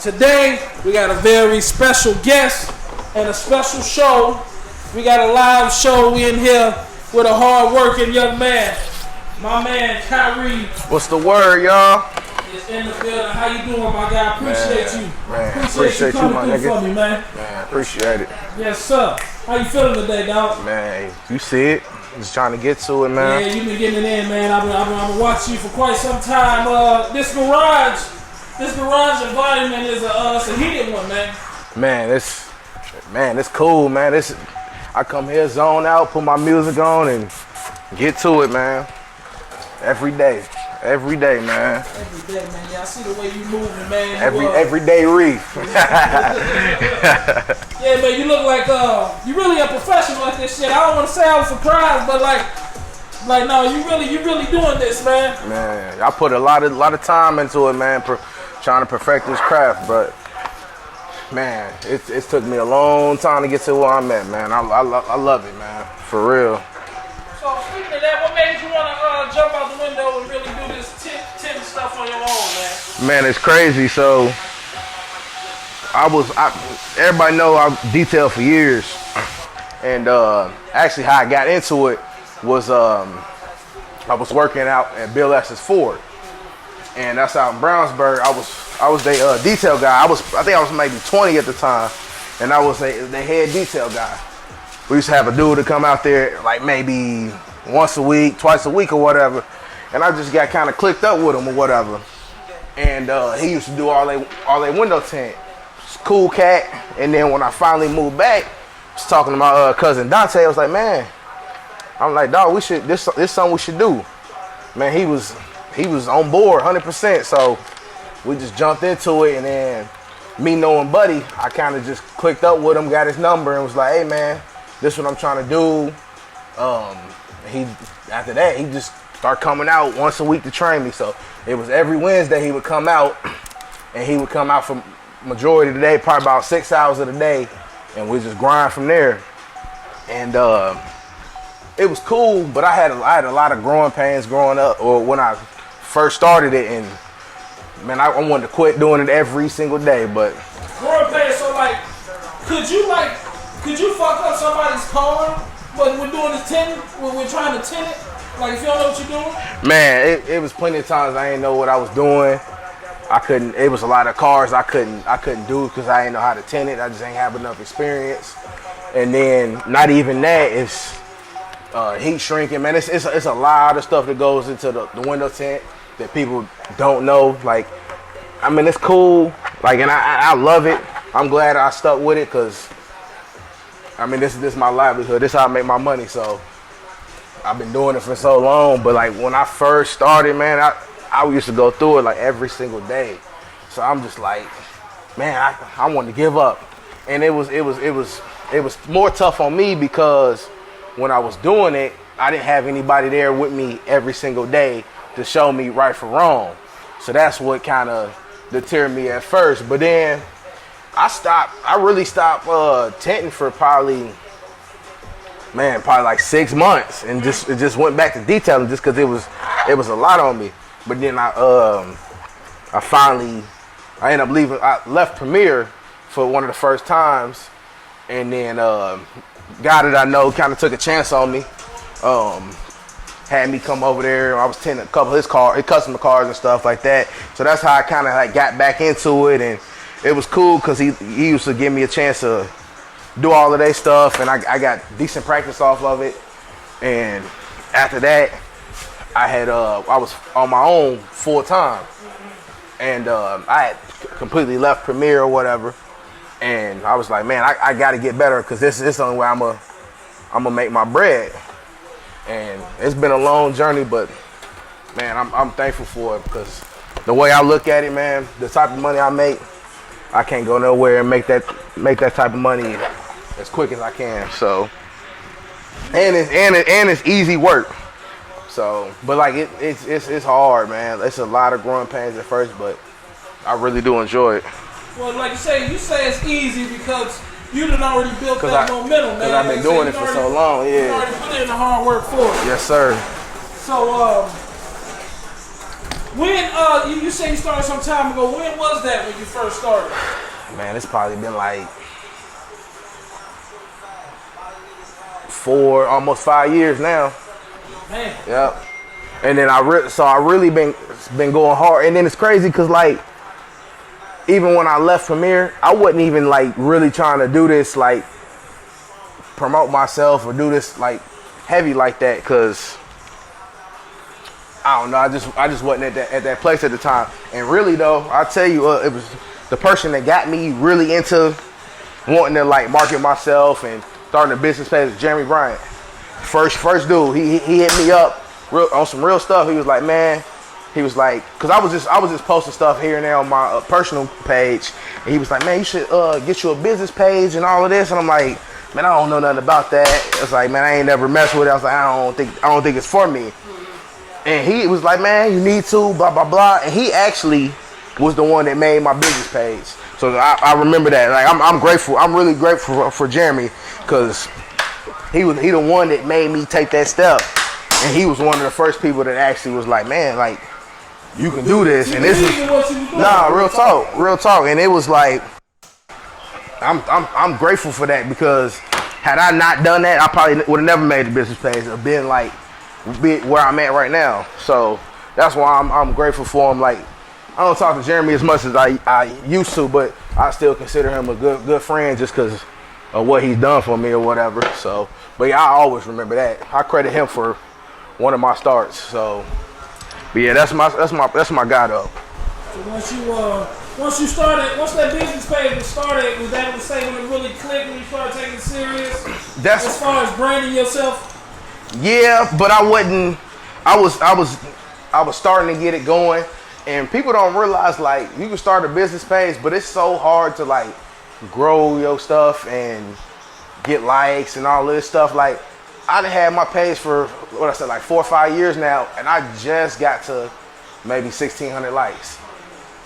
Today, we got a very special guest and a special show. We got a live show in here with a hard-working young man. My man, Kyree. What's the word, y'all? Is in the building. How you doing, my guy? Appreciate you. Man, appreciate you, my nigga. For me, man. Man, appreciate it. Yes, sir. How you feeling today, dog? Man, you see it. Just trying to get to it, man. Yeah, you been getting it in, man. I've been watching you for quite some time. This garage environment is a heated one, man. Man, it's cool, man. I come here, zone out, put my music on, and get to it, man. Every day, man. Every day, man. Yeah, I see the way you moving, man. Everyday reef. Yeah, man, you look like you really a professional at this shit. I don't want to say I was surprised, but like no, you really doing this, man. Man, I put a lot of time into it, man, trying to perfect this craft, but man, it took me a long time to get to where I'm at, man. I love it, man, for real. So speaking of that, what made you want to jump out the window and really do this tint stuff on your own, man? Man, it's crazy. So everybody know I detailed for years, and actually how I got into it was I was working out at Bill S's Ford, and that's out in Brownsburg. I was their detail guy. I think I was maybe 20 at the time, and I was their head detail guy. We used to have a dude to come out there like maybe once a week, twice a week or whatever, and I just got kind of clicked up with him or whatever. And he used to do all they window tint. Cool cat. And then when I finally moved back, I was talking to my cousin Dante. I was like, man, I'm like, dog, this something we should do. Man, he was on board 100%. So we just jumped into it, and then me knowing Buddy, I kind of just clicked up with him, got his number, and was like, hey man, this is what I'm trying to do. After that, he just started coming out once a week to train me. So it was every Wednesday he would come out, and he would come out for majority of the day, probably about 6 hours of the day, and we just grind from there. And it was cool, but I had a lot of growing pains growing up, or when I first started it, and man, I wanted to quit doing it every single day. But growing pains, so could you fuck up somebody's car when we're doing this tinting, when we're trying to tint it? Like, if you don't know what you're doing? Man, it was plenty of times I didn't know what I was doing. It was a lot of cars I couldn't do because I didn't know how to tint it. I just ain't have enough experience. And then not even that, it's heat shrinking, man. It's a lot of stuff that goes into the window tint that people don't know. Like, I mean, it's cool. Like, and I love it. I'm glad I stuck with it because, I mean, this is my livelihood. This is how I make my money. So I've been doing it for so long. But like when I first started, man, I used to go through it like every single day. So I'm just like, man, I wanted to give up. And it was more tough on me because when I was doing it, I didn't have anybody there with me every single day to show me right from wrong. So that's what kind of deterred me at first. But then I really stopped tinting for probably like 6 months, and just went back to detailing just because it was a lot on me. But then I ended up leaving. I left Premiere for one of the first times, and then guy that I know kind of took a chance on me. Had me come over there. I was tinting a couple of his customer cars and stuff like that. So that's how I kind of like got back into it, and it was cool because he used to give me a chance to do all of their stuff, and I got decent practice off of it. And after that, I was on my own full time, and I had completely left Premiere or whatever. And I was like, man, I got to get better because this is the only way I'm gonna make my bread. And it's been a long journey, but man, I'm thankful for it because the way I look at it, man, the type of money I make, I can't go nowhere and make that type of money as quick as I can. So, and it's easy work. So, but like it's hard, man. It's a lot of growing pains at first, but I really do enjoy it. Well, like you say it's easy because you done already built that momentum, man. Because I've been doing it for so long, yeah. You already put in the hard work for it. Yes, sir. So, When you say you started some time ago, when was that when you first started? Man, it's probably been like almost 5 years now. Man. Yep. And then I really been going hard. And then it's crazy because like even when I left Premiere, I wasn't even like really trying to do this like promote myself or do this like heavy like that because I don't know. I just wasn't at that place at the time. And really though, I'll tell you, it was the person that got me really into wanting to like market myself and starting a business page. Jeremy Bryant, first dude. He hit me up on some real stuff. He was like, man. He was like, cause I was just posting stuff here and there on my personal page, and he was like, man, you should get you a business page and all of this. And I'm like, man, I don't know nothing about that. It's like, man, I ain't never messed with it. I was like, I don't think it's for me. And he was like, man, you need to, blah blah blah. And he actually was the one that made my business page. So I remember that. Like I'm grateful. I'm really grateful for Jeremy, cause he the one that made me take that step. And he was one of the first people that actually was like, man, like, you can do this. And this is real talk. And it was like, I'm grateful for that, because had I not done that, I probably would have never made the business page or been like where I'm at right now. So that's why I'm grateful for him. Like, I don't talk to Jeremy as much as I used to, but I still consider him a good friend just because of what he's done for me or whatever. So, but yeah, I always remember that. I credit him for one of my starts. So, but yeah, that's my guy though. So once that business page was started, was that the same when it really clicked, when you started taking it serious? As far as branding yourself? Yeah, but I wasn't. I was starting to get it going, and people don't realize like you can start a business page, but it's so hard to like grow your stuff and get likes and all this stuff. Like, I done had my page for like 4 or 5 years now, and I just got to maybe 1,600 likes.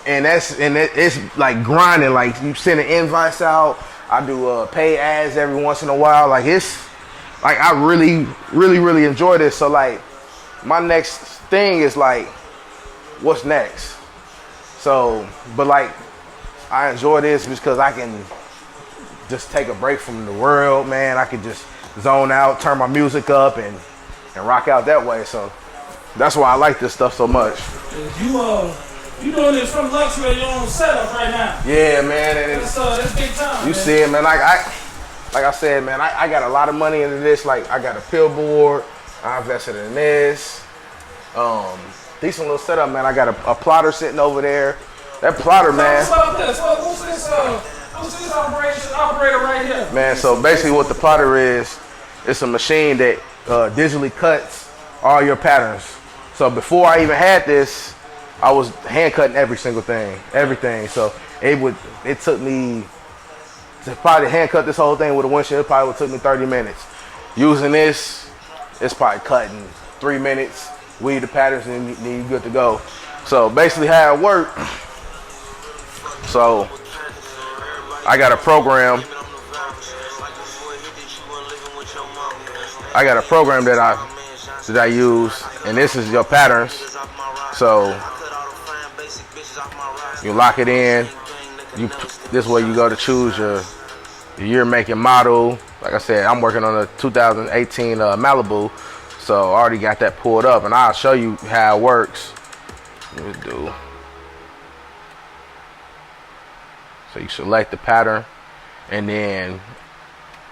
And it's like grinding. Like, you sending invites out. I do paid ads every once in a while. Like, it's like I really enjoy this. So like, my next thing is like, what's next? So, but like, I enjoy this because I can just take a break from the world, man. I can just zone out, turn my music up, and rock out that way. So that's why I like this stuff so much. You doing this from luxury, your own setup right now. Yeah, man. And that's big time. You see it, man. Like I said, man, I got a lot of money into this. Like, I got a pill board. I invested in this. Decent little setup, man. I got a plotter sitting over there. That plotter, man. What's this operator right here? Man, so basically what the plotter is, it's a machine that digitally cuts all your patterns. So before I even had this, I was hand cutting every single thing, everything. So it took me to probably hand cut this whole thing with a windshield. It probably would took me 30 minutes. Using this, it's probably cutting 3 minutes, weed the patterns, and then you're good to go. So basically how it worked. So I got a program. that I use, and this is your patterns. So you lock it in. This way you go to choose your year, make, and model. Like I said, I'm working on a 2018 Malibu, so I already got that pulled up, and I'll show you how it works. Let me do. So you select the pattern, and then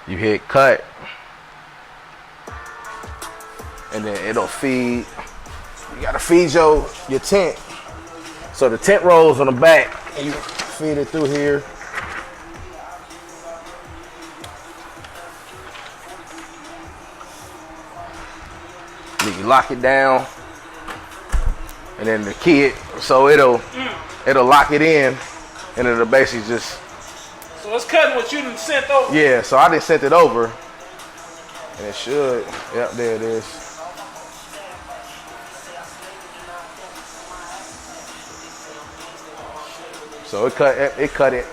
you hit cut, and then it'll feed. You gotta feed your tint. So the tint rolls on the back, and you feed it through here. Then you lock it down, and then the key it, so it'll lock it in, and it'll basically just. So it's cutting what you done sent over. Yeah, so I just sent it over, and it should. Yep, there it is. So it cut it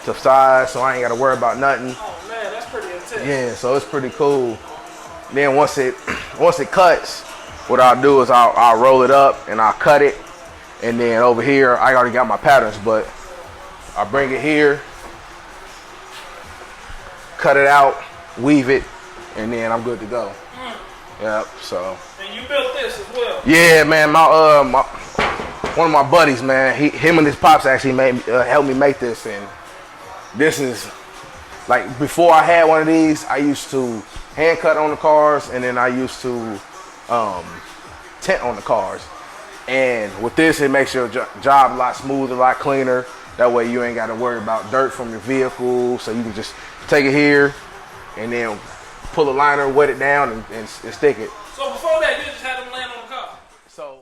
to size, so I ain't got to worry about nothing. Oh man, that's pretty intense. Yeah, so it's pretty cool. Then once it cuts, what I'll do is I'll roll it up and I'll cut it, And then over here, I already got my patterns, but I bring it here, cut it out, weave it, and then I'm good to go. Yep, so. And you built this as well? Yeah, man, one of my buddies, man, him and his pops actually helped me make this, and this is, like, before I had one of these, I used to hand cut on the cars, and then I used to tint on the cars. And with this, it makes your job a lot smoother, a lot cleaner. That way you ain't got to worry about dirt from your vehicle. So you can just take it here and then pull a liner, wet it down, and stick it. So before that, you just had them land on the car? So.